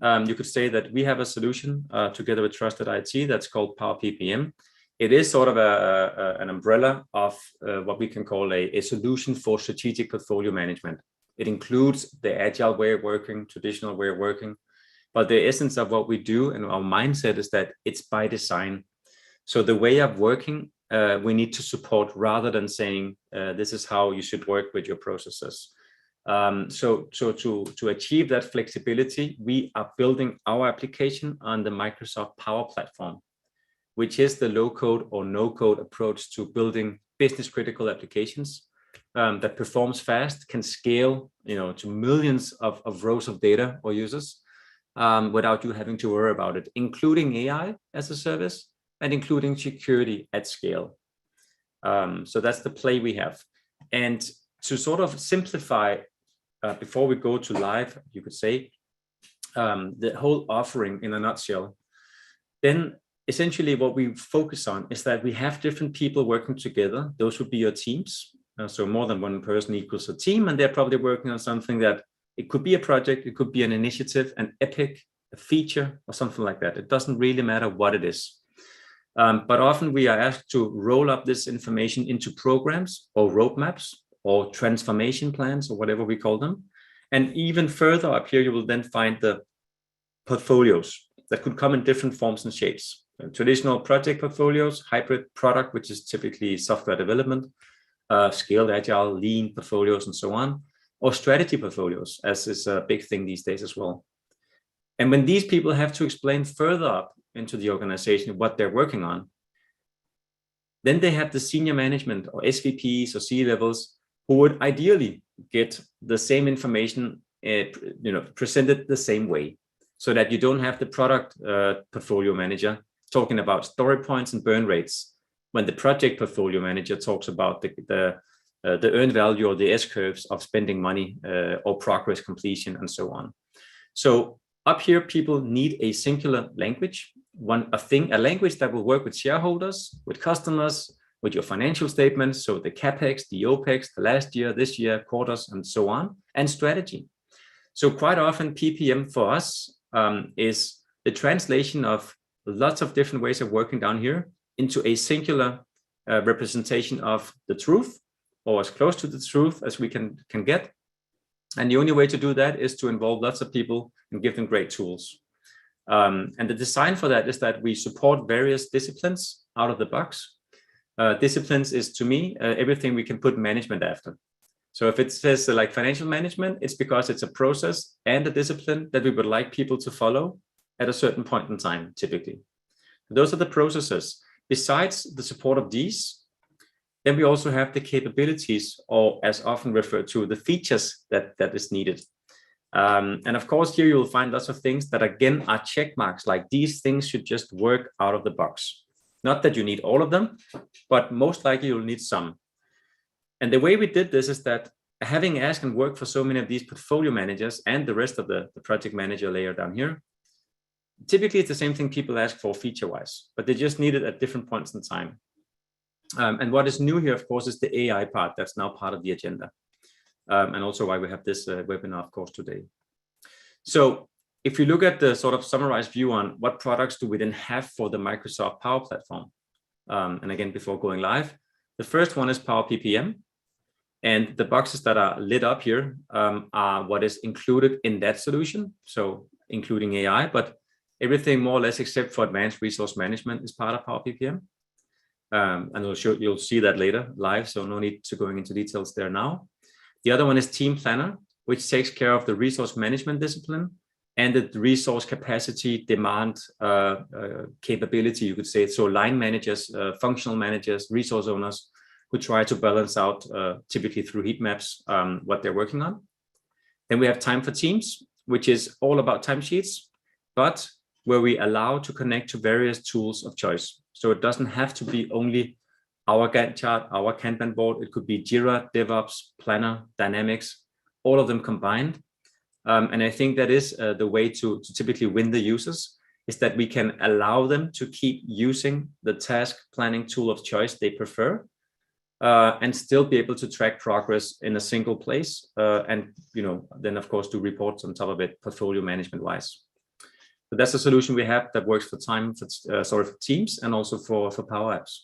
You could say that we have a solution together with Trusted IT that's called Power PPM. It is sort of an umbrella of what we can call a solution for strategic portfolio management. It includes the agile way of working, traditional way of working, but the essence of what we do and our mindset is that it's by design. So the way of working, we need to support rather than saying, this is how you should work with your processes. So to achieve that flexibility, we are building our application on the Microsoft Power Platform, which is the low-code or no-code approach to building business-critical applications that performs fast, can scale, to millions of rows of data or users without you having to worry about it, including AI as a service and including security at scale. So that's the play we have. And to sort of simplify, before we go to live, you could say, the whole offering in a nutshell, then essentially what we focus on is that we have different people working together. Those would be your teams. So more than one person equals a team, and they're probably working on something that it could be a project, it could be an initiative, an epic, a feature, or something like that. It doesn't really matter what it is. But often we are asked to roll up this information into programs or roadmaps or transformation plans or whatever we call them. And even further up here, you will then find the portfolios that could come in different forms and shapes. Traditional project portfolios, hybrid product, which is typically software development, scaled agile, lean portfolios, and so on, or strategy portfolios, as is a big thing these days as well. And when these people have to explain further up into the organization what they're working on, then they have the senior management or SVPs or C-levels who would ideally get the same information presented the same way, so that you don't have the product portfolio manager talking about story points and burn rates when the project portfolio manager talks about the earned value or the S-curves of spending money or progress completion and so on. So up here, people need a singular language, a language that will work with shareholders, with customers, with your financial statements, so the CapEx, the OpEx, the last year, this year, quarters, and so on, and strategy. So quite often PPM for us is the translation of lots of different ways of working down here into a singular representation of the truth, or as close to the truth as we can get. And the only way to do that is to involve lots of people and give them great tools. And the design for that is that we support various disciplines out of the box. Disciplines is, to me, everything we can put management after. So if it says like financial management, it's because it's a process and a discipline that we would like people to follow at a certain point in time, typically. Those are the processes. Besides the support of these, then we also have the capabilities, or as often referred to, the features that is needed. And of course, here you'll find lots of things that, again, are check marks, like these things should just work out of the box. Not that you need all of them, but most likely you'll need some. And the way we did this is that, having asked and worked for so many of these portfolio managers and the rest of the project manager layer down here, typically it's the same thing people ask for feature-wise, but they just need it at different points in time. And what is new here, of course, is the AI part that's now part of the agenda. And also why we have this webinar, of course, today. So if you look at the sort of summarized view on what products do we then have for the Microsoft Power Platform, and again, before going live, the first one is Power PPM. And the boxes that are lit up here are what is included in that solution. So including AI, but everything more or less except for advanced resource management is part of Power PPM. And you'll see that later live, so no need to going into details there now. The other one is Team Planner, which takes care of the resource management discipline and the resource capacity, demand, capability, you could say. So line managers, functional managers, resource owners who try to balance out, typically through heat maps, what they're working on. Then we have Time for Teams, which is all about timesheets, but where we allow to connect to various tools of choice. So it doesn't have to be only our Gantt chart, our Kanban board. It could be Jira, DevOps, Planner, Dynamics, all of them combined. And I think that is the way to typically win the users, is that we can allow them to keep using the task planning tool of choice they prefer, and still be able to track progress in a single place. And then, of course, do reports on top of it, portfolio management wise. So that's a solution we have that works for for Teams and also for Power Apps.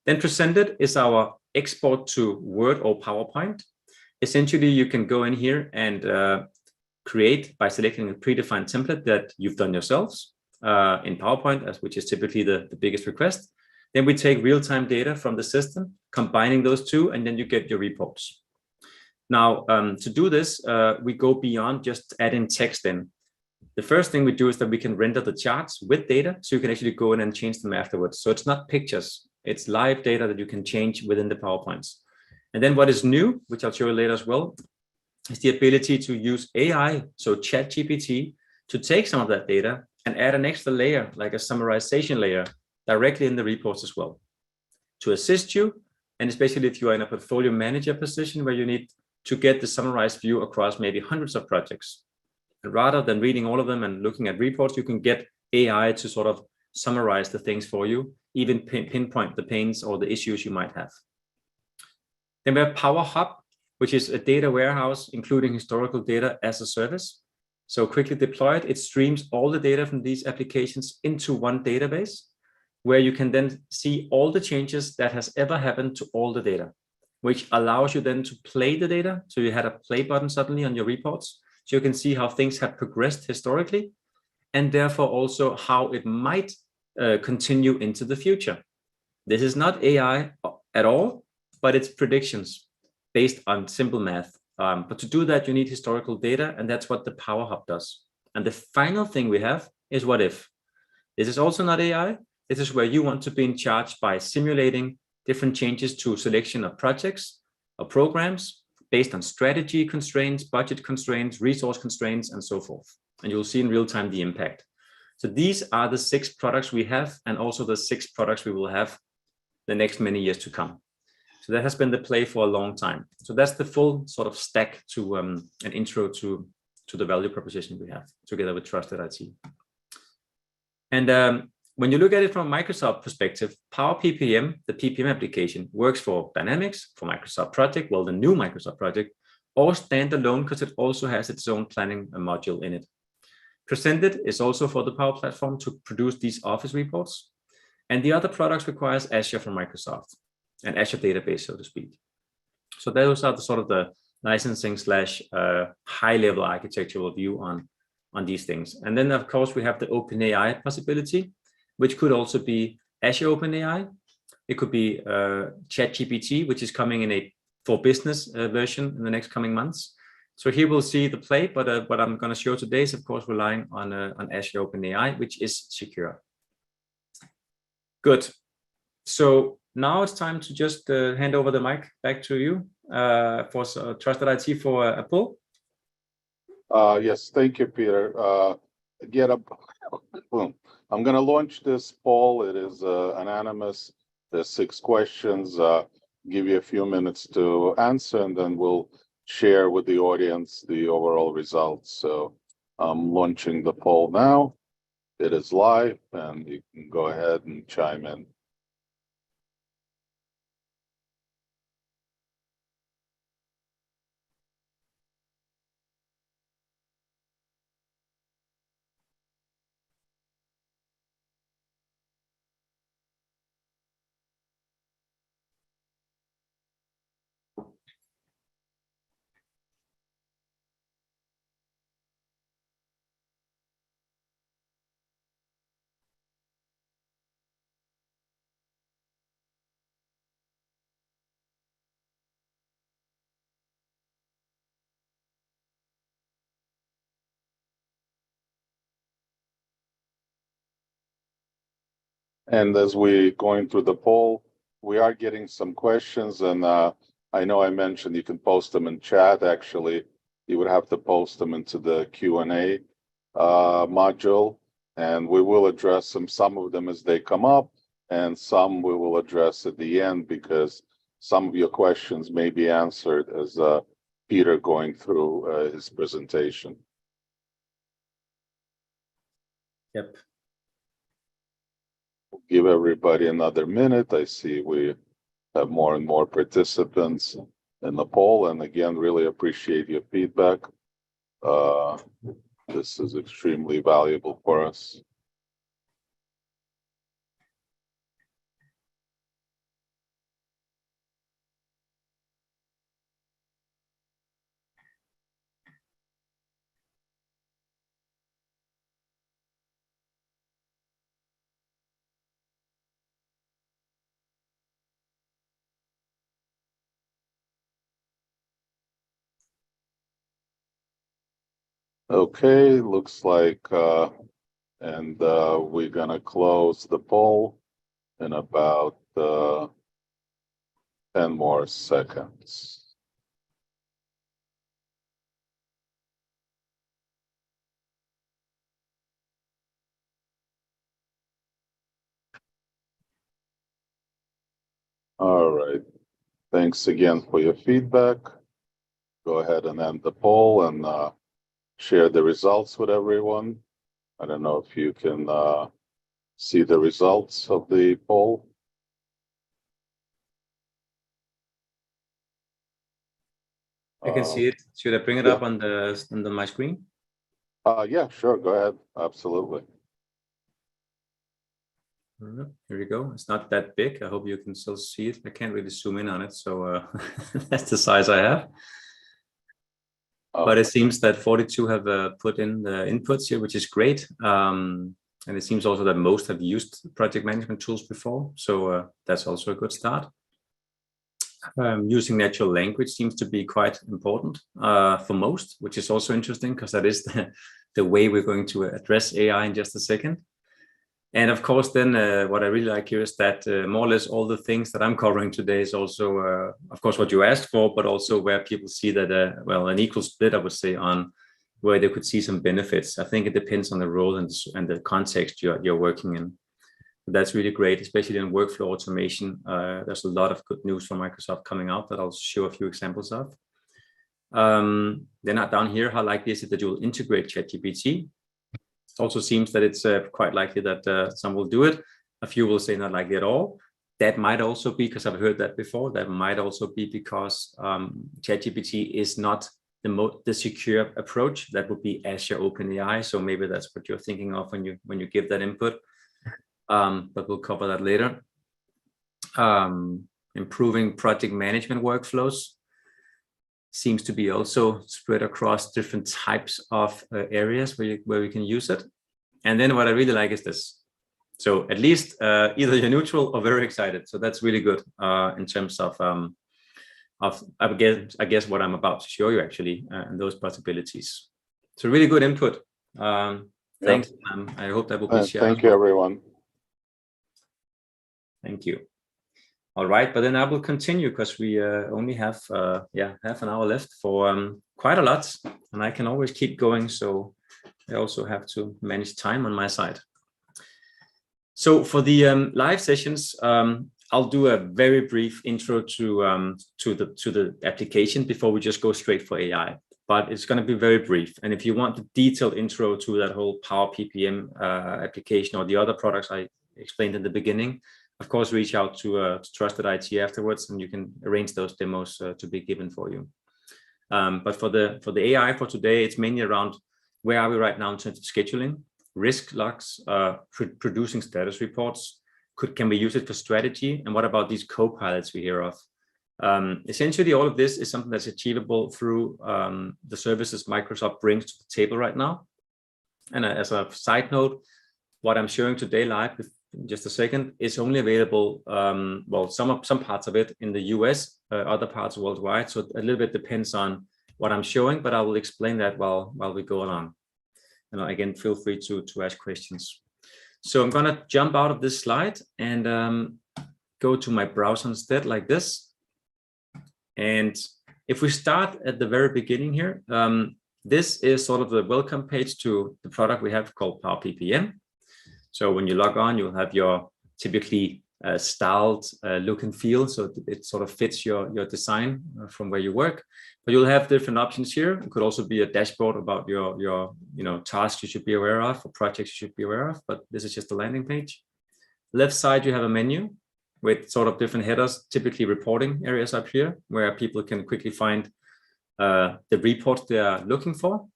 Then Presented is our export to Word or PowerPoint. Essentially, you can go in here and create by selecting a predefined template that you've done yourselves in PowerPoint, which is typically the biggest request. Then we take real-time data from the system, combining those two, and then you get your reports. Now, to do this, we go beyond just adding text in. The first thing we do is that we can render the charts with data, so you can actually go in and change them afterwards. So it's not pictures, it's live data that you can change within the PowerPoints. And then what is new, which I'll show you later as well, is the ability to use AI, so ChatGPT, to take some of that data and add an extra layer, like a summarization layer, directly in the reports as well, to assist you. And especially if you are in a portfolio manager position where you need to get the summarized view across maybe hundreds of projects. And rather than reading all of them and looking at reports, you can get AI to sort of summarize the things for you, even pinpoint the pains or the issues you might have. Then we have Power Hub, which is a data warehouse, including historical data as a service. So quickly deployed, it streams all the data from these applications into one database, where you can then see all the changes that has ever happened to all the data, which allows you then to play the data. So you had a play button suddenly on your reports. So you can see how things have progressed historically, and therefore also how it might continue into the future. This is not AI at all, but it's predictions based on simple math. But to do that, you need historical data, and that's what the Power Hub does. And the final thing we have is what if. This is also not AI. This is where you want to be in charge by simulating different changes to selection of projects or programs based on strategy constraints, budget constraints, resource constraints, and so forth. And you'll see in real time the impact. So these are the 6 products we have, and also the 6 products we will have the next many years to come. So that has been the play for a long time. So that's the full sort of stack to an intro to the value proposition we have together with Trusted IT. And when you look at it from a Microsoft perspective, Power PPM, the PPM application, works for Dynamics, for Microsoft Project, well, the new Microsoft Project, or standalone because it also has its own planning module in it. Presented is also for the Power Platform to produce these Office reports. And the other products requires Azure from Microsoft, an Azure database, so to speak. So those are the sort of the licensing slash high-level architectural view on these things. And then, of course, we have the OpenAI possibility, which could also be Azure OpenAI. It could be ChatGPT, which is coming in a for business version in the next coming months. So here we'll see the play, but what I'm going to show today is, of course, relying on Azure OpenAI, which is secure. Good. So now it's time to just hand over the mic back to you for Trusted IT for a poll. Yes, thank you, Peter. I'm going to launch this poll. It is anonymous. There's 6 questions. Give you a few minutes to answer, and then we'll share with the audience the overall results. So I'm launching the poll now. It is live, and you can go ahead and chime in. And as we're going through the poll, we are getting some questions, and I know I mentioned you can post them in chat. Actually, you would have to post them into the Q&A module, and we will address them, some of them as they come up, and some we will address at the end, because some of your questions may be answered as Peter going through his presentation. Yep. Give everybody another minute. I see we have more and more participants in the poll, and again, really appreciate your feedback. This is extremely valuable for us. Okay, looks like, and we're gonna close the poll in about 10 more seconds. All right. Thanks again for your feedback. Go ahead and end the poll and share the results with everyone. I don't know if you can see the results of the poll. I can see it. Should I bring it up on my screen? Yeah, sure. Go ahead. Absolutely. Here we go. It's not that big. I hope you can still see it. I can't really zoom in on it, so that's the size I have. But it seems that 42 have put in the inputs here, which is great. And it seems also that most have used project management tools before, so that's also a good start. Using natural language seems to be quite important for most, which is also interesting because that is the way we're going to address AI in just a second. And of course, then what I really like here is that more or less all the things that I'm covering today is also, of course, what you asked for, but also where people see that, well, an equal split, I would say, on where they could see some benefits. I think it depends on the role and the context you're working in. That's really great, especially in workflow automation. There's a lot of good news from Microsoft coming out that I'll show a few examples of. Then down here, how likely is it that you'll integrate ChatGPT? Also seems that it's quite likely that some will do it. A few will say not likely at all. That might also be, because I've heard that before, that might also be because ChatGPT is not the secure approach. That would be Azure OpenAI. So maybe that's what you're thinking of when you give that input. But we'll cover that later. Improving project management workflows seems to be also spread across different types of areas where we can use it. And then what I really like is this. So at least either you're neutral or very excited. So that's really good in terms of I guess what I'm about to show you actually and those possibilities. So really good input. Thanks. I hope that will be shared. Thank you, everyone. Thank you. All right, but then I will continue because we only have half an hour left for quite a lot, and I can always keep going. So I also have to manage time on my side. So for the live sessions, I'll do a very brief intro to the application before we just go straight for AI. But it's going to be very brief. And if you want the detailed intro to that whole Power PPM application or the other products I explained in the beginning, of course, reach out to Trusted IT afterwards, and you can arrange those demos to be given for you. But for the AI for today, it's mainly around where are we right now in terms of scheduling, risk logs, producing status reports. Can we use it for strategy? And what about these co-pilots we hear of? Essentially, all of this is something that's achievable through the services Microsoft brings to the table right now. And as a side note, what I'm showing today live in just a second is only available, well, some parts of it in the US, other parts worldwide. So a little bit depends on what I'm showing, but I will explain that while we go along. And again, feel free to ask questions. So I'm gonna jump out of this slide and go to my browser instead, like this. And if we start at the very beginning here, this is sort of the welcome page to the product we have called Power PPM. So when you log on, you'll have your typically styled look and feel. So it sort of fits your design from where you work. But you'll have different options here. It could also be a dashboard about your tasks you should be aware of or projects you should be aware of. But this is just the landing page. Left side, you have a menu with sort of different headers, typically reporting areas up here, where people can quickly find the reports they are looking for.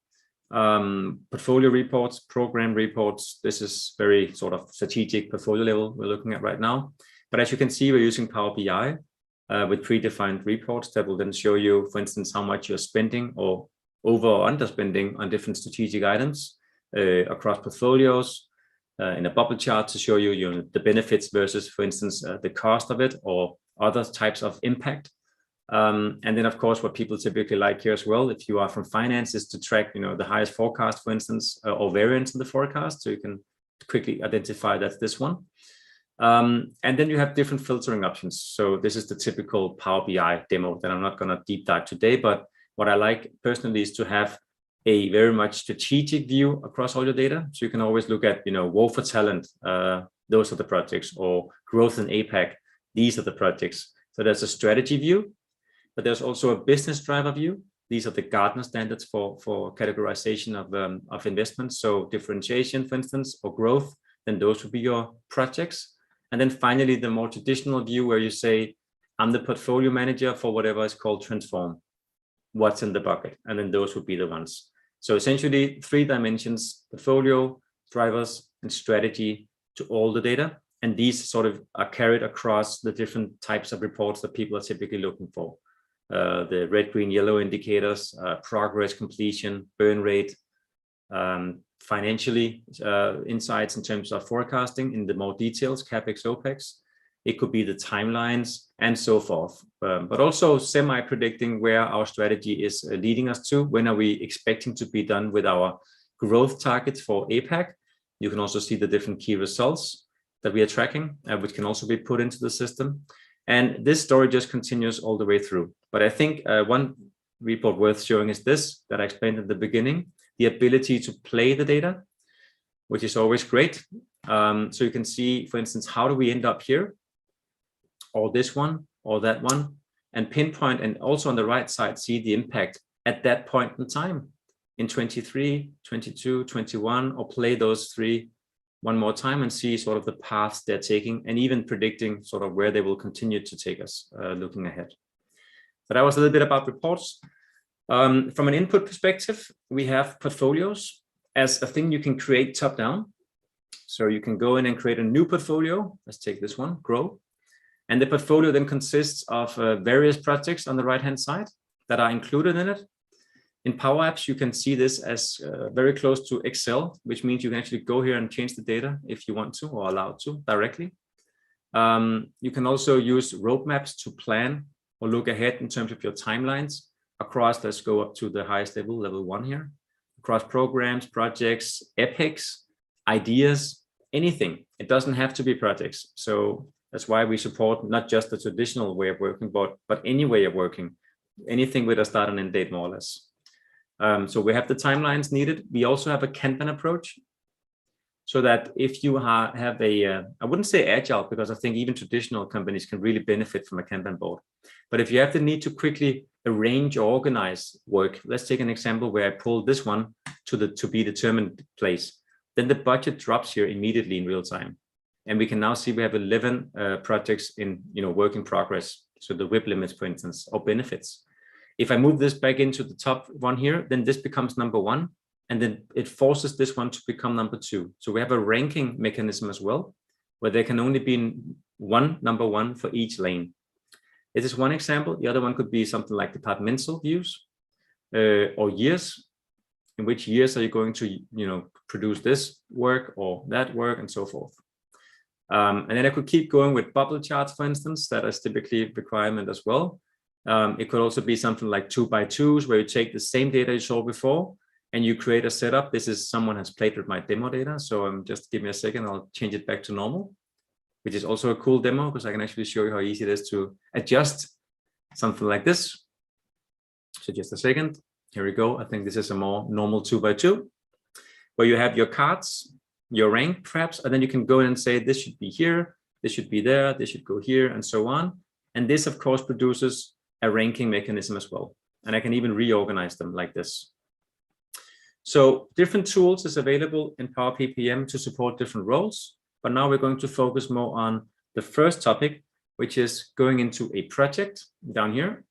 Portfolio reports, program reports. This is very sort of strategic portfolio level we're looking at right now. But as you can see, we're using Power BI with predefined reports that will then show you, for instance, how much you're spending or over or underspending on different strategic items across portfolios in a bubble chart to show you, the benefits versus, for instance, the cost of it or other types of impact. And then, of course, what people typically like here as well, if you are from finance, is to track, the highest forecast, for instance, or variance in the forecast, so you can quickly identify that's this one. And then you have different filtering options. So this is the typical Power BI demo that I'm not going to deep dive today, but what I like personally is to have a very much strategic view across all your data. So you can always look at, war for talent, those are the projects, or growth in APAC, these are the projects. So there's a strategy view, but there's also a business driver view. These are the Gartner standards for categorization of investments. So differentiation, for instance, or growth, then those would be your projects. And then finally, the more traditional view where you say, I'm the portfolio manager for whatever is called transform. What's in the bucket? And then those would be the ones. So essentially 3 dimensions: portfolio, drivers, and strategy to all the data. And these sort of are carried across the different types of reports that people are typically looking for. The red, green, yellow indicators, progress, completion, burn rate, financially insights in terms of forecasting in the more details, CapEx, OpEx. It could be the timelines and so forth, but also semi-predicting where our strategy is leading us to. When are we expecting to be done with our growth targets for APAC? You can also see the different key results that we are tracking, which can also be put into the system. And this story just continues all the way through. But I think one report worth showing is this that I explained at the beginning, the ability to play the data, which is always great. So you can see, for instance, how do we end up here? Or this one, or that one, and pinpoint, and also on the right side, see the impact at that point in time in 23, 22, 21, or play those 3 one more time and see sort of the paths they're taking, and even predicting sort of where they will continue to take us looking ahead. So that was a little bit about reports. From an input perspective, we have portfolios as a thing you can create top down. So you can go in and create a new portfolio. Let's take this one, grow. And the portfolio then consists of various projects on the right-hand side that are included in it. In Power Apps, you can see this as very close to Excel, which means you can actually go here and change the data if you want to, or allowed to directly. You can also use roadmaps to plan or look ahead in terms of your timelines across. Let's go up to the highest level, level 1 here, across programs, projects, epics, ideas, anything. It doesn't have to be projects. So that's why we support not just the traditional way of working, but any way of working, anything with a start and end date, more or less. So we have the timelines needed. We also have a Kanban approach, so that if you have a, I wouldn't say agile, because I think even traditional companies can really benefit from a Kanban board. But if you have the need to quickly arrange or organize work, let's take an example where I pull this one to the to be determined place, then the budget drops here immediately in real time. And we can now see we have 11 projects in work in progress. So the WIP limits, for instance, or benefits. If I move this back into the top one here, then this becomes number 1. And then it forces this one to become number 2. So we have a ranking mechanism as well, where there can only be one number 1 for each lane. This is one example. The other one could be something like departmental views or years. In which years are you going to produce this work or that work, and so forth. And then I could keep going with bubble charts, for instance. That is typically a requirement as well. It could also be something like 2x2s, where you take the same data you saw before and you create a setup. This is someone has played with my demo data. So just give me a second. I'll change it back to normal, which is also a cool demo because I can actually show you how easy it is to adjust something like this. So just a second. Here we go. I think this is a more normal 2x2, where you have your cards, your rank perhaps, and then you can go in and say, this should be here, this should be there, this should go here, and so on. And this, of course, produces a ranking mechanism as well. And I can even reorganize them like this. So different tools is available in Power PPM to support different roles. But now we're going to focus more on the first topic, which is going into a project down here.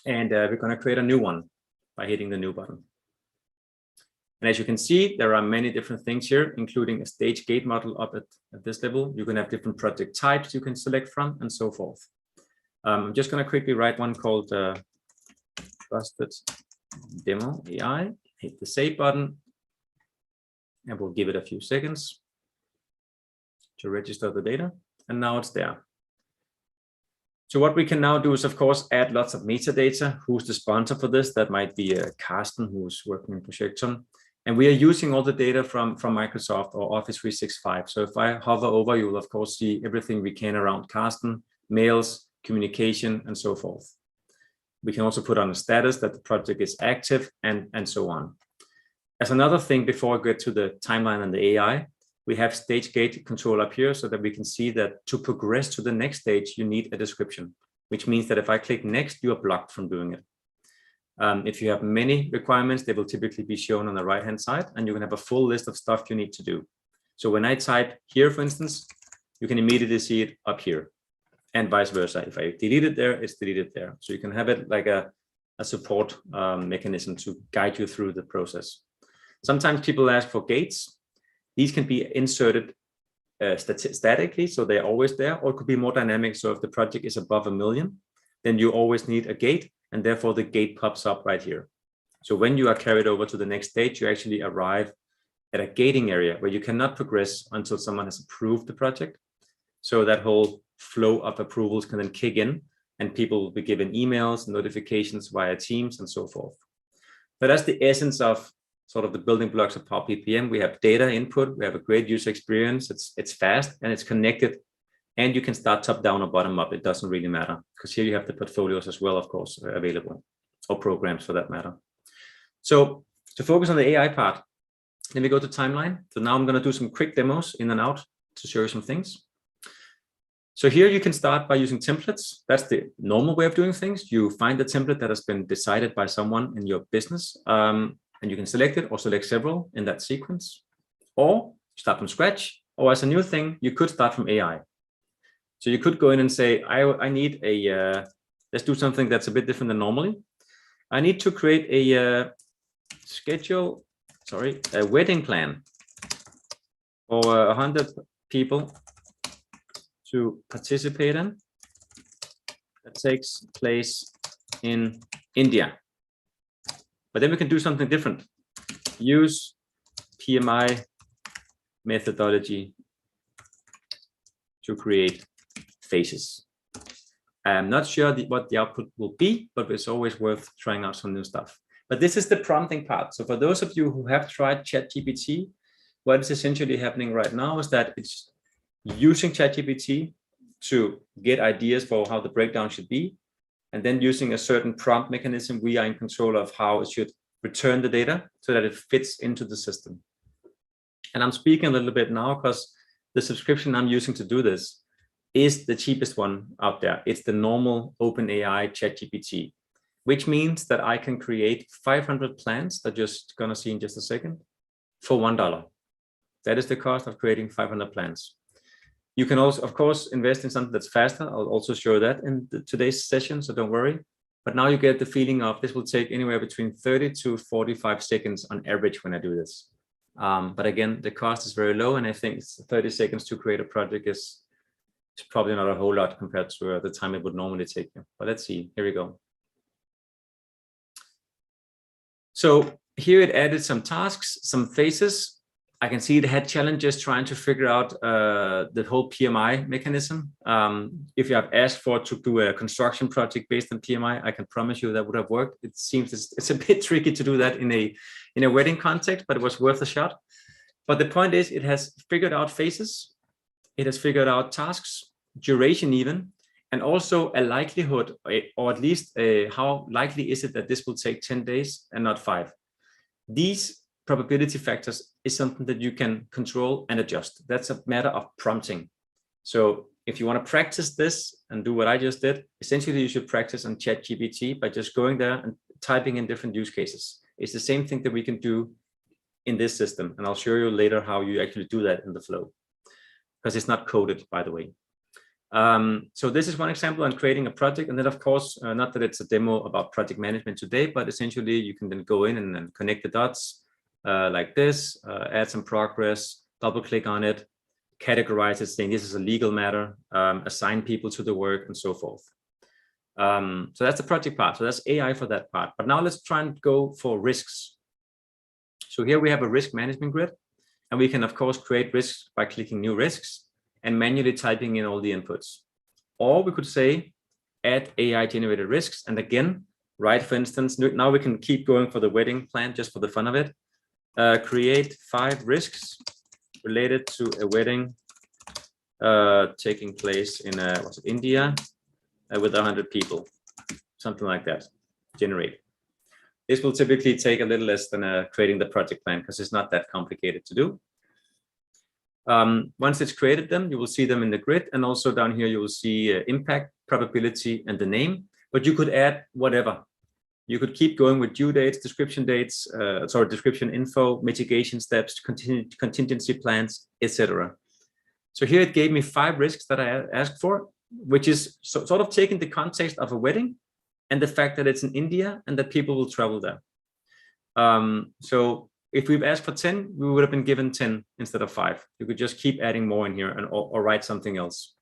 And we're going to create a new one by hitting the new button. And as you can see, there are many different things here, including a stage gate model up at this level. You can have different project types you can select from, and so forth. I'm just going to quickly write one called Trusted Demo AI. Hit the save button, and we'll give it a few seconds to register the data. And now it's there. So what we can now do is, of course, add lots of metadata. Who's the sponsor for this? That might be Carsten, who's working in Projektum. And we are using all the data from Microsoft or Office 365. So if I hover over, you will, of course, see everything we can around Carsten, mails, communication, and so forth. We can also put on a status that the project is active and so on. As another thing, before I get to the timeline and the AI, we have stage gate control up here so that we can see that to progress to the next stage, you need a description, which means that if I click next, you are blocked from doing it. If you have many requirements, they will typically be shown on the right-hand side, and you can have a full list of stuff you need to do. So when I type here, for instance, you can immediately see it up here, and vice versa. If I delete it there, it's deleted there. So you can have it like a support mechanism to guide you through the process. Sometimes people ask for gates. These can be inserted statically, so they're always there, or it could be more dynamic. So if the project is above 1 million, then you always need a gate, and therefore the gate pops up right here. So when you are carried over to the next stage, you actually arrive at a gating area where you cannot progress until someone has approved the project. So that whole flow of approvals can then kick in, and people will be given emails, notifications via Teams, and so forth. But that's the essence of sort of the building blocks of Power PPM. We have data input, we have a great user experience, it's fast and it's connected, and you can start top down or bottom up. It doesn't really matter, because here you have the portfolios as well, of course, available, or programs for that matter. So to focus on the AI part, let me go to timeline. So now I'm going to do some quick demos in and out to show you some things. So here you can start by using templates. That's the normal way of doing things. You find the template that has been decided by someone in your business, and you can select it or select several in that sequence, or start from scratch, or as a new thing, you could start from AI. So you could go in and say, I need a, let's do something that's a bit different than normally. I need to create a a wedding plan for 100 people to participate in that takes place in India. But then we can do something different. Use PMI methodology to create faces. I'm not sure what the output will be, but it's always worth trying out some new stuff. But this is the prompting part. So for those of you who have tried ChatGPT, what is essentially happening right now is that it's using ChatGPT to get ideas for how the breakdown should be, and then using a certain prompt mechanism, we are in control of how it should return the data so that it fits into the system. And I'm speaking a little bit now because the subscription I'm using to do this is the cheapest one out there. It's the normal OpenAI ChatGPT, which means that I can create 500 plans that you're just going to see in just a second for $1. That is the cost of creating 500 plans. You can also, of course, invest in something that's faster. I'll also show that in today's session, so don't worry. But now you get the feeling of this will take anywhere between 30 to 45 seconds on average when I do this. But again, the cost is very low, and I think 30 seconds to create a project is probably not a whole lot compared to the time it would normally take you. But let's see, here we go. So here it added some tasks, some phases. I can see it had challenges trying to figure out the whole PMI mechanism. If you have asked for to do a construction project based on PMI, I can promise you that would have worked. It seems it's a bit tricky to do that in a wedding context, but it was worth a shot. But the point is, it has figured out phases, it has figured out tasks, duration even, and also a likelihood, or at least how likely is it that this will take 10 days and not 5. These probability factors is something that you can control and adjust. That's a matter of prompting. So if you want to practice this and do what I just did, essentially you should practice on ChatGPT by just going there and typing in different use cases. It's the same thing that we can do in this system. And I'll show you later how you actually do that in the flow, because it's not coded, by the way. So this is one example on creating a project. And then, of course, not that it's a demo about project management today, but essentially you can then go in and then connect the dots, like this, add some progress, double click on it, categorize it, saying this is a legal matter, assign people to the work, and so forth. So that's the project part. So that's AI for that part. But now let's try and go for risks. So here we have a risk management grid, and we can of course create risks by clicking new risks and manually typing in all the inputs. Or we could say add AI generated risks. And again, right, for instance, now we can keep going for the wedding plan just for the fun of it. Create 5 risks related to a wedding taking place in India with 100 people, something like that. Generate. This will typically take a little less than creating the project plan because it's not that complicated to do. Once it's created them, you will see them in the grid, and also down here you will see impact, probability, and the name. But you could add whatever. You could keep going with due dates, description info, mitigation steps, contingency plans, etc. So here it gave me 5 risks that I asked for, which is sort of taking the context of a wedding and the fact that it's in India and that people will travel there. So if we've asked for 10, we would have been given 10 instead of 5. You could just keep adding more in here and or write something else.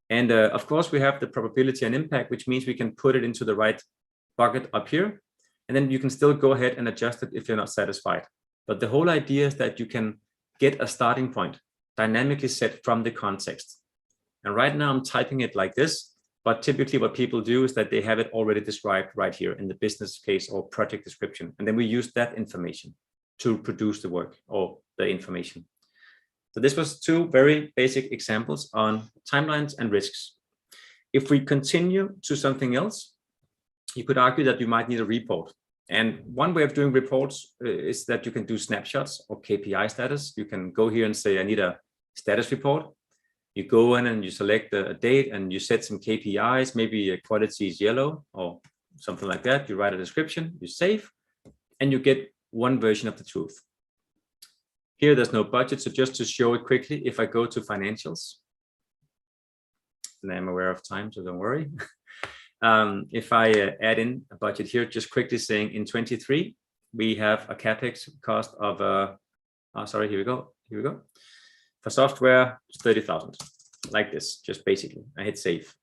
And of course, we have the probability and impact, which means we can put it into the right bucket up here. And then you can still go ahead and adjust it if you're not satisfied. But the whole idea is that you can get a starting point dynamically set from the context. And right now I'm typing it like this, but typically what people do is that they have it already described right here in the business case or project description. And then we use that information to produce the work or the information. So this was 2 very basic examples on timelines and risks. If we continue to something else, you could argue that you might need a report. And one way of doing reports is that you can do snapshots or KPI status. You can go here and say, I need a status report. You go in and you select a date and you set some KPIs, maybe quality is yellow or something like that. You write a description, you save, and you get one version of the truth. Here, there's no budget. So just to show it quickly, if I go to financials, and I'm aware of time, so don't worry. If I add in a budget here, just quickly saying in 23, we have a CapEx cost of, here we go. For software, 30,000, like this, just basically. I hit save.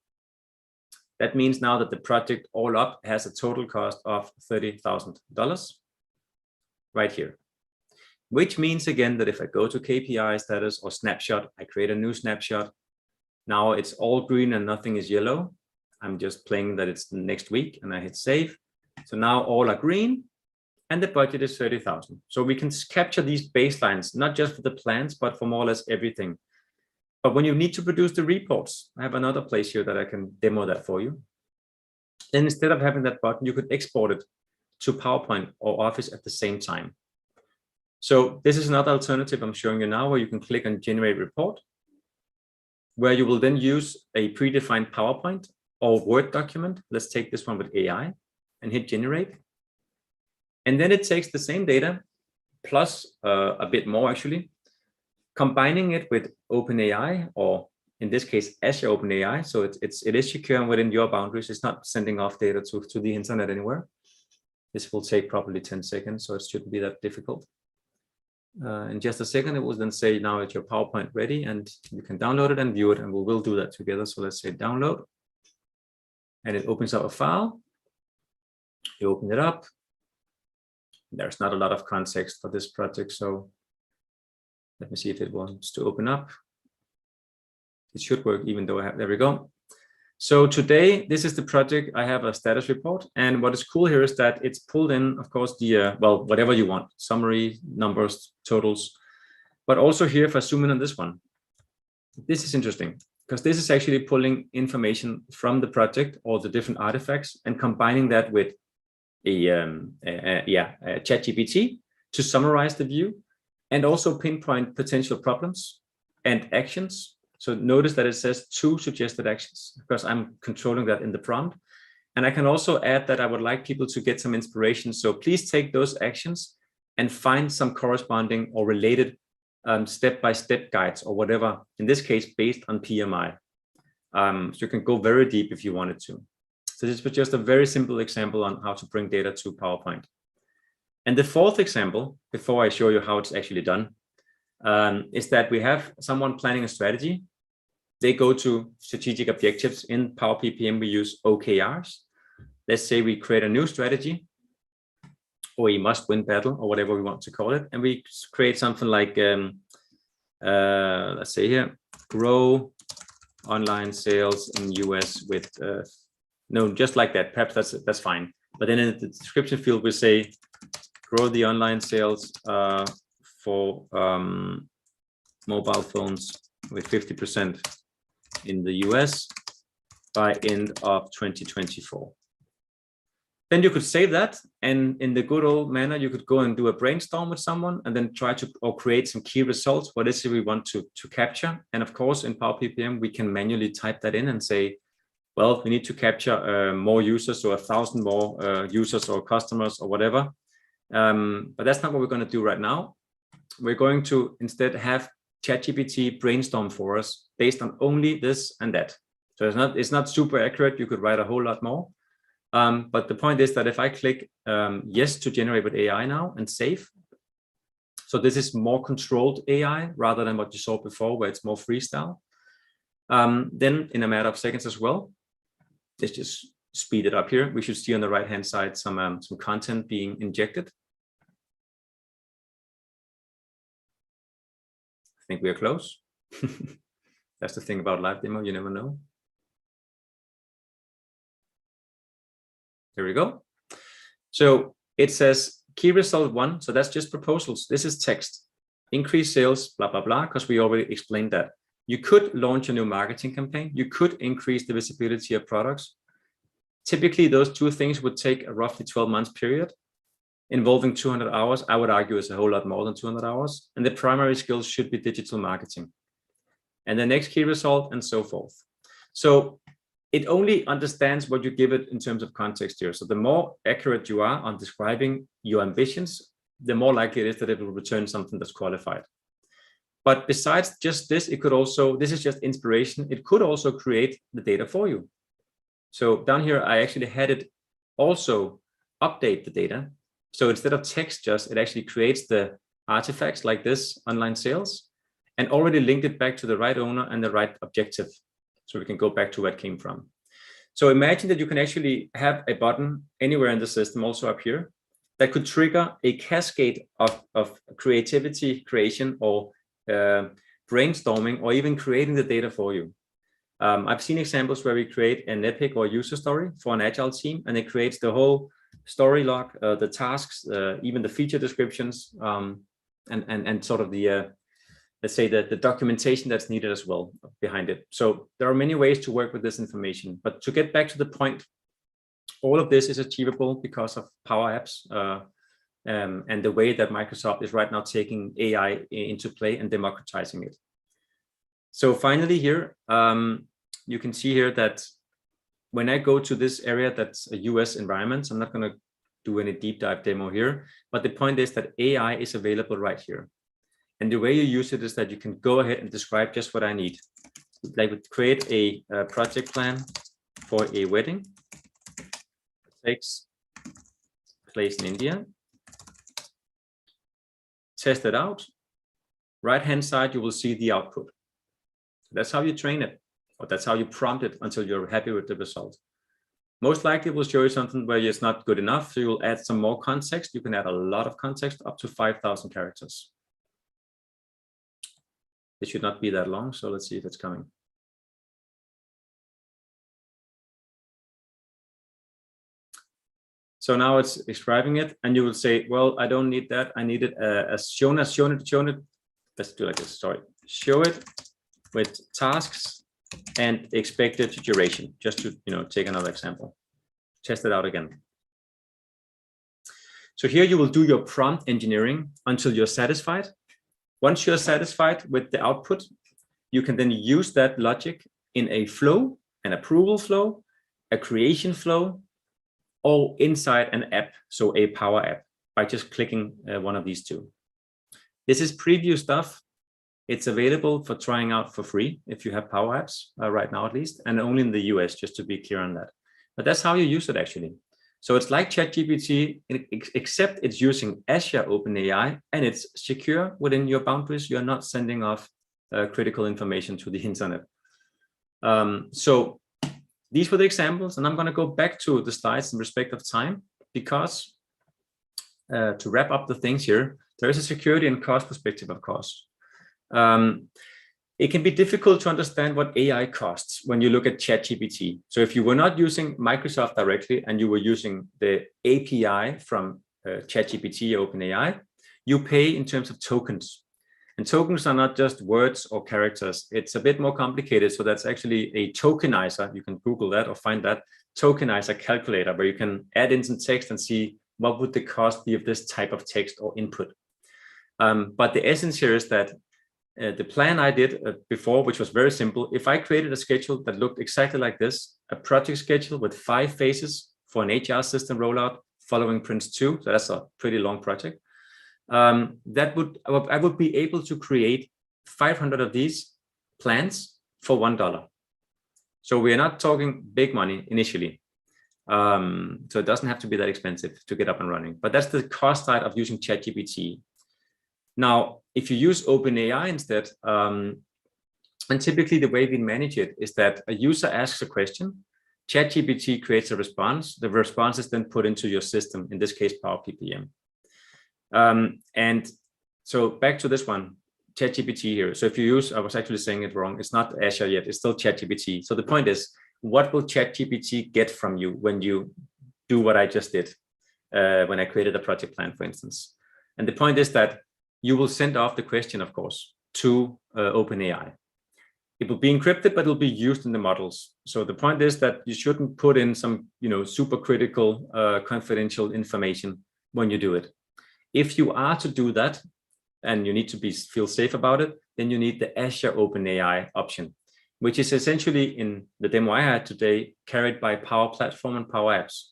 That means now that the project all up has a total cost of $30,000 right here. Which means again that if I go to KPI status or snapshot, I create a new snapshot. Now it's all green and nothing is yellow. I'm just playing that it's next week and I hit save. So now all are green and the budget is 30,000. So we can capture these baselines, not just for the plans, but for more or less everything. But when you need to produce the reports, I have another place here that I can demo that for you. Then instead of having that button, you could export it to PowerPoint or Office at the same time. So this is another alternative I'm showing you now where you can click on Generate Report, where you will then use a predefined PowerPoint or Word document. Let's take this one with AI and hit Generate. And then it takes the same data plus a bit more actually, combining it with OpenAI, or in this case, Azure OpenAI. So it is secure within your boundaries. It's not sending off data to the internet anywhere. This will take probably 10 seconds, so it shouldn't be that difficult. In just a second, it will then say, now it's your PowerPoint ready, and you can download it and view it, and we will do that together. So let's say download, and it opens up a file. You open it up. There's not a lot of context for this project, so let me see if it wants to open up. It should work, even though there we go. So today, this is the project. I have a status report, and what is cool here is that it's pulled in, of course, the well, whatever you want, summary, numbers, totals, but also here, if I zoom in on this one, this is interesting because this is actually pulling information from the project, all the different artifacts, and combining that with a ChatGPT to summarize the view and also pinpoint potential problems and actions. So notice that it says 2 suggested actions because I'm controlling that in the prompt. And I can also add that I would like people to get some inspiration. So please take those actions and find some corresponding or related step-by-step guides or whatever, in this case, based on PMI. So you can go very deep if you wanted to. So this was just a very simple example on how to bring data to PowerPoint. And the fourth example, before I show you how it's actually done, is that we have someone planning a strategy. They go to strategic objectives. In Power PPM, we use OKRs. Let's say we create a new strategy, or a must-win battle, or whatever we want to call it. And we create something like, let's say here, grow online sales in US with, no, just like that. Perhaps that's fine. But then in the description field, we say, grow the online sales for mobile phones with 50% in the US by end of 2024. Then you could save that, and in the good old manner, you could go and do a brainstorm with someone and then try to or create some key results. What is it we want to capture? And of course, in Power PPM, we can manually type that in and say, well, we need to capture more users, so 1,000 more users or customers or whatever. But that's not what we're going to do right now. We're going to instead have ChatGPT brainstorm for us based on only this and that. So it's not super accurate. You could write a whole lot more. But the point is that if I click yes to generate with AI now and save, so this is more controlled AI rather than what you saw before, where it's more freestyle. Then in a matter of seconds as well, let's just speed it up here. We should see on the right-hand side some content being injected. I think we are close. That's the thing about live demo, you never know. Here we go. So it says key result 1. So that's just proposals. This is text. Increase sales, blah, blah, blah, because we already explained that. You could launch a new marketing campaign. You could increase the visibility of products. Typically, those two things would take a roughly 12-month period involving 200 hours. I would argue it's a whole lot more than 200 hours. And the primary skills should be digital marketing. And the next key result and so forth. So it only understands what you give it in terms of context here. So the more accurate you are on describing your ambitions, the more likely it is that it will return something that's qualified. But besides just this, it could also, this is just inspiration. It could also create the data for you. So down here, I actually had it also update the data. So instead of text just, it actually creates the artifacts like this, online sales, and already linked it back to the right owner and the right objective. So we can go back to where it came from. So imagine that you can actually have a button anywhere in the system, also up here, that could trigger a cascade of creativity, creation, or brainstorming, or even creating the data for you. I've seen examples where we create an epic or user story for an agile team, and it creates the whole story log, the tasks, even the feature descriptions, and sort of the let's say the documentation that's needed as well behind it. So there are many ways to work with this information. But to get back to the point, all of this is achievable because of Power Apps and the way that Microsoft is right now taking AI into play and democratizing it. So finally here, you can see here that when I go to this area that's a US environment, I'm not going to do any deep dive demo here, but the point is that AI is available right here. And the way you use it is that you can go ahead and describe just what I need. I would create a project plan for a wedding. It takes place in India. Test it out. Right-hand side, you will see the output. That's how you train it, or that's how you prompt it until you're happy with the result. Most likely it will show you something where it's not good enough, so you'll add some more context. You can add a lot of context, up to 5,000 characters. It should not be that long, so let's see if it's coming. So now it's describing it, and you will say, well, I don't need that. I need it as shown. Let's do it like this, sorry. Show it with tasks and expected duration, just to take another example. Test it out again. So here you will do your prompt engineering until you're satisfied. Once you're satisfied with the output, you can then use that logic in a flow, an approval flow, a creation flow, or inside an app, so a Power App, by just clicking one of these two. This is preview stuff. It's available for trying out for free if you have Power Apps right now, at least, and only in the US, just to be clear on that. But that's how you use it, actually. So it's like ChatGPT, except it's using Azure OpenAI, and it's secure within your boundaries. You're not sending off critical information to the internet. So these were the examples, and I'm going to go back to the slides in respect of time, because to wrap up the things here, there is a security and cost perspective, of course. It can be difficult to understand what AI costs when you look at ChatGPT. So if you were not using Microsoft directly and you were using the API from ChatGPT or OpenAI, you pay in terms of tokens. And tokens are not just words or characters. It's a bit more complicated. So that's actually a tokenizer. You can Google that or find that tokenizer calculator, where you can add in some text and see what would the cost be of this type of text or input. But the essence here is that the plan I did before, which was very simple, if I created a schedule that looked exactly like this, a project schedule with 5 phases for an HR system rollout following Prince 2, so that's a pretty long project, I would be able to create 500 of these plans for $1. So we are not talking big money initially. So it doesn't have to be that expensive to get up and running, but that's the cost side of using ChatGPT. Now, if you use OpenAI instead, and typically the way we manage it is that a user asks a question, ChatGPT creates a response, the response is then put into your system, in this case, Power PPM. And so back to this one, ChatGPT here. So if you use, I was actually saying it wrong, it's not Azure yet, it's still ChatGPT. So the point is, what will ChatGPT get from you when you do what I just did, when I created a project plan, for instance? And the point is that you will send off the question, of course, to OpenAI. It will be encrypted, but it will be used in the models. So the point is that you shouldn't put in some, super critical, confidential information when you do it. If you are to do that, and you need to feel safe about it, then you need the Azure OpenAI option, which is essentially, in the demo I had today, carried by Power Platform and Power Apps.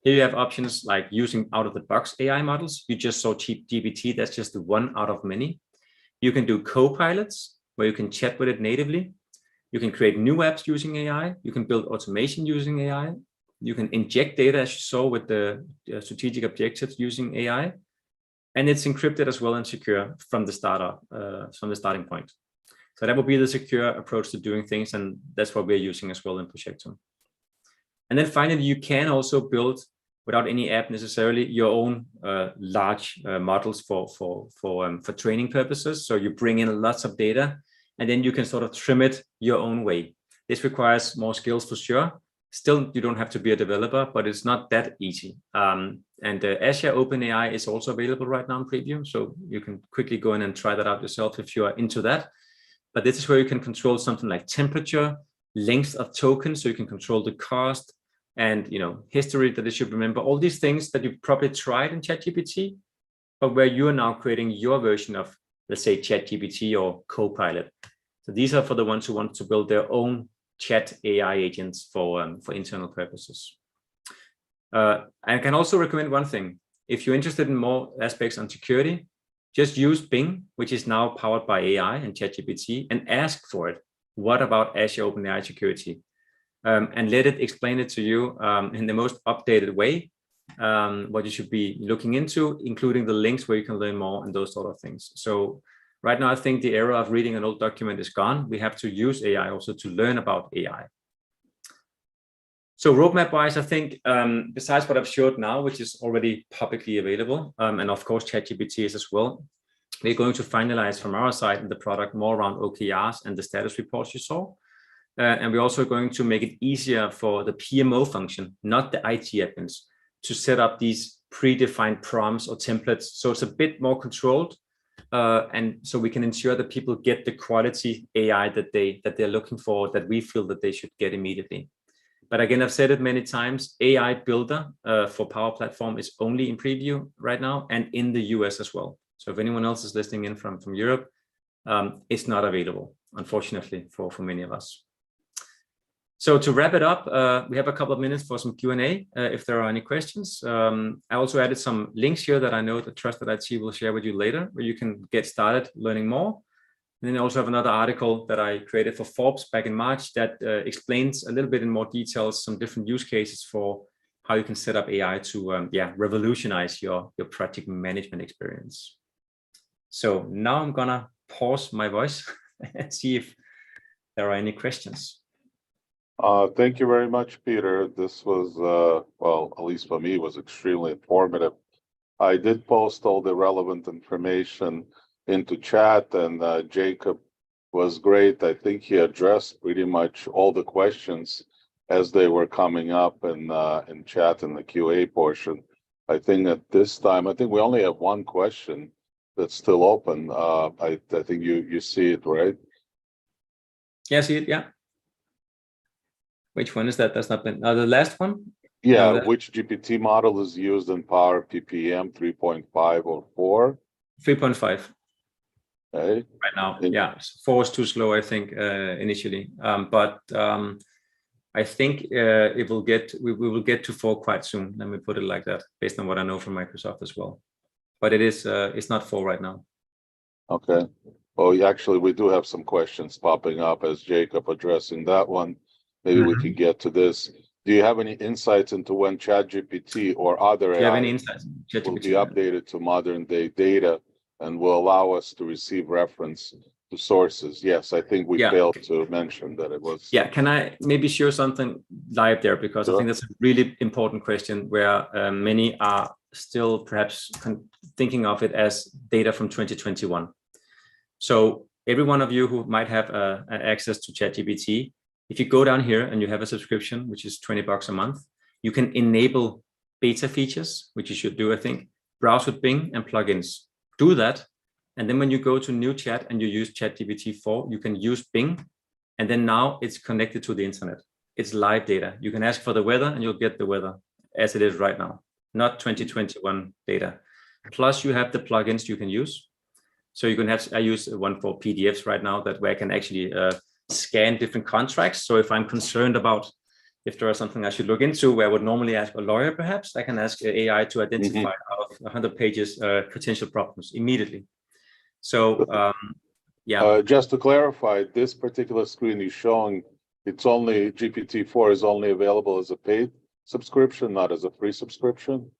Here you have options like using out-of-the-box AI models. You just saw GPT, that's just one out of many. You can do co-pilots, where you can chat with it natively. You can create new apps using AI. You can build automation using AI. You can inject data, as you saw with the strategic objectives, using AI. And it's encrypted as well and secure from the starting point. So that will be the secure approach to doing things, and that's what we're using as well in Projectum. And then finally, you can also build, without any app necessarily, your own large models for training purposes. So you bring in lots of data, and then you can sort of trim it your own way. This requires more skills for sure. Still, you don't have to be a developer, but it's not that easy. And Azure OpenAI is also available right now in preview, so you can quickly go in and try that out yourself if you are into that. But this is where you can control something like temperature, length of tokens, so you can control the cost, and history that it should remember, all these things that you've probably tried in ChatGPT, but where you are now creating your version of, let's say, ChatGPT or Copilot. So these are for the ones who want to build their own chat AI agents for internal purposes. I can also recommend one thing. If you're interested in more aspects on security, just use Bing, which is now powered by AI and ChatGPT, and ask for it. What about Azure OpenAI security? And let it explain it to you in the most updated way, what you should be looking into, including the links where you can learn more and those sort of things. So right now, I think the era of reading an old document is gone. We have to use AI also to learn about AI. So roadmap-wise, I think, besides what I've showed now, which is already publicly available, and of course, ChatGPT is as well, we're going to finalize from our side in the product more around OKRs and the status reports you saw. And we're also going to make it easier for the PMO function, not the IT admins, to set up these predefined prompts or templates. So it's a bit more controlled. And so we can ensure that people get the quality AI that they're looking for, that we feel that they should get immediately. But again, I've said it many times, AI Builder for Power Platform is only in preview right now and in the US as well. So if anyone else is listening in from Europe, it's not available, unfortunately, for many of us. So to wrap it up, we have a couple of minutes for some Q&A, if there are any questions. I also added some links here that I know that Trusted IT will share with you later, where you can get started learning more. And then I also have another article that I created for Forbes back in March that explains a little bit in more details some different use cases for how you can set up AI to revolutionize your project management experience. So now I'm gonna pause my voice and see if there are any questions. Thank you very much, Peter. This was, well, at least for me, was extremely informative. I did post all the relevant information into chat, and Jacob was great. I think he addressed pretty much all the questions as they were coming up in chat in the QA portion. I think at this time, I think we only have one question that's still open. I think you see it, right? Yeah, I see it. Yeah. Which one is that? That's not been the last one. Yeah, No, which GPT model is used in Power PPM 3.5 or 4? 3.5. Okay. Right now. Yeah, 4 is too slow, I think, initially. But I think we will get to 4 quite soon. Let me put it like that, based on what I know from Microsoft as well. But it is it's not 4 right now. Okay. Well, actually, we do have some questions popping up as Jacob addressing that one. Maybe we can get to this. Do you have any insights into when ChatGPT or other Do you have any AI insights? will be updated to modern day data and will allow us to receive reference to sources? Yes, I think we failed to mention that it was. Yeah, can I maybe share something live there? Because I think that's a really important question where many are still perhaps thinking of it as data from 2021. So every one of you who might have access to ChatGPT, if you go down here and you have a subscription, which is $20 a month, you can enable beta features, which you should do, I think, browse with Bing and plugins. Do that. And then when you go to new chat and you use ChatGPT 4, you can use Bing. And then now it's connected to the internet. It's live data. You can ask for the weather and you'll get the weather as it is right now, not 2021 data. Plus you have the plugins you can use. So you can have, I use one for PDFs right now where I can actually scan different contracts. So if I'm concerned about if there is something I should look into where I would normally ask a lawyer, perhaps I can ask AI to identify out of 100 pages potential problems immediately. So yeah. Just to clarify, this particular screen is showing it's only GPT-4 is only available as a paid subscription, not as a free subscription.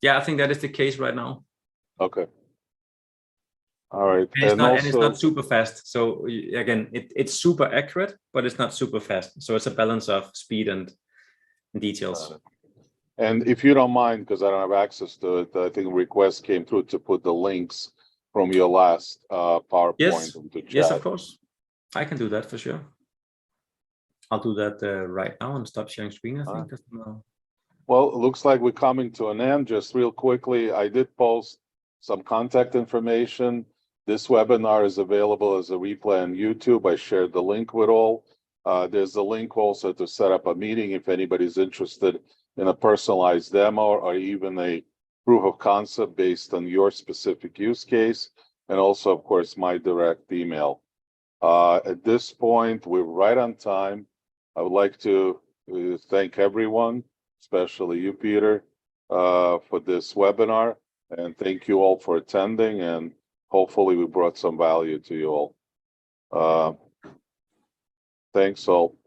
Yeah, I think that is the case right now. Okay. All right. And it's not super fast. So again, it's super accurate, but it's not super fast. So it's a balance of speed and details. And if you don't mind, because I don't have access to it, I think a request came through to put the links from your last PowerPoint into chat. Yes, of course. I can do that for sure. I'll do that right now and stop sharing screen, I think. Well, it looks like we're coming to an end. Just real quickly, I did post some contact information. This webinar is available as a replay on YouTube. I shared the link with all. There's a link also to set up a meeting if anybody's interested in a personalized demo or even a proof of concept based on your specific use case. And also, of course, my direct email. At this point, we're right on time. I would like to thank everyone, especially you, Peter, for this webinar. And thank you all for attending. And hopefully we brought some value to you all. Thanks all.